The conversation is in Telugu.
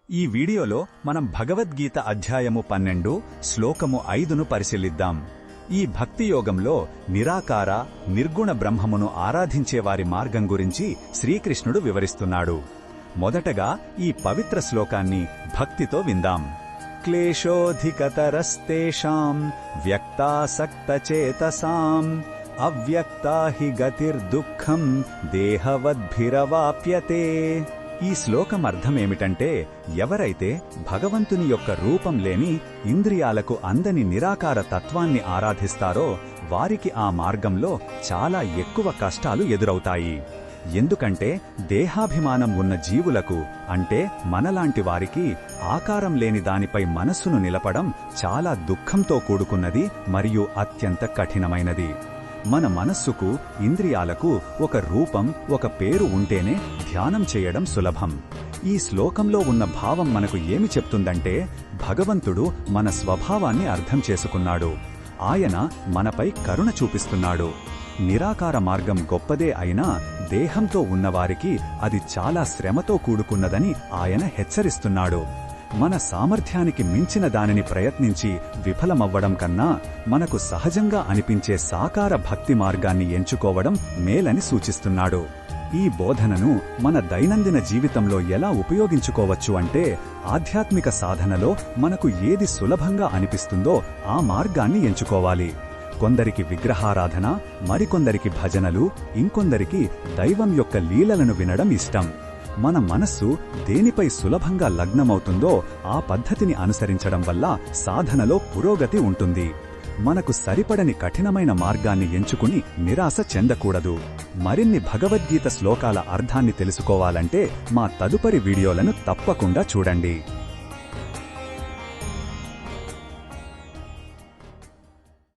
ఈ వీడియోలో మనం భగవద్గీత అధ్యాయము 12 శ్లోకము 5ను పరిశీలిద్దాం. ఈ భక్తి యోగంలో నిరాకార నిర్గుణ బ్రహ్మమును ఆరాధించేవారి మార్గం గురించి శ్రీకృష్ణుడు వివరిస్తున్నాడు. మొదటగా ఈ పవిత్ర శ్లోకాన్ని భక్తితో విందాం. క్లేశోధికతరస్తేషాం వ్యక్తాసక్తచేతసాం అవ్యక్తా హి గతిర్దుఃఖం దేహవద్భిరవాప్యతే. ఈ శ్లోకం అర్థమేమిటంటే, ఎవరైతే భగవంతుని యొక్క రూపం లేని ఇంద్రియాలకు అందని నిరాకార తత్వాన్ని ఆరాధిస్తారో వారికి ఆ మార్గంలో చాలా ఎక్కువ కష్టాలు ఎదురవుతాయి. ఎందుకంటే దేహాభిమానం ఉన్న జీవులకు, అంటే మనలాంటి వారికి ఆకారం లేని దానిపై మనస్సును నిలపడం చాలా దుఃఖంతో కూడుకున్నది మరియు అత్యంత కఠినమైనది. మన మనస్సుకు, ఇంద్రియాలకు ఒక రూపం, ఒక పేరు ఉంటేనే ధ్యానం చేయడం సులభం. ఈ శ్లోకంలో ఉన్న భావం మనకు ఏమి చెప్తుందంటే, భగవంతుడు మన స్వభావాన్ని అర్థం చేసుకున్నాడు. ఆయన మనపై కరుణ చూపిస్తున్నాడు. నిరాకార మార్గం గొప్పదే అయినా దేహంతో ఉన్నవారికి అది చాలా శ్రమతో కూడుకున్నదని ఆయన హెచ్చరిస్తున్నాడు. మన సామర్థ్యానికి మించిన దానిని ప్రయత్నించి విఫలమవ్వడం కన్నా మనకు సహజంగా అనిపించే సాకార భక్తి మార్గాన్ని ఎంచుకోవడం మేలని సూచిస్తున్నాడు. ఈ బోధనను మన దైనందిన జీవితంలో ఎలా ఉపయోగించుకోవచ్చు అంటే, ఆధ్యాత్మిక సాధనలో మనకు ఏది సులభంగా అనిపిస్తుందో ఆ మార్గాన్ని ఎంచుకోవాలి. కొందరికి విగ్రహారాధన, మరికొందరికి భజనలు, ఇంకొందరికి దైవం యొక్క లీలలను వినడం ఇష్టం. మన మనస్సు దేనిపై సులభంగా లగ్నమవుతుందో ఆ పద్ధతిని అనుసరించడం వల్ల సాధనలో పురోగతి ఉంటుంది. మనకు సరిపడని కఠినమైన మార్గాన్ని ఎంచుకుని నిరాశ చెందకూడదు. మరిన్ని భగవద్గీత శ్లోకాల అర్థాన్ని తెలుసుకోవాలంటే మా తదుపరి వీడియోలను తప్పకుండా చూడండి.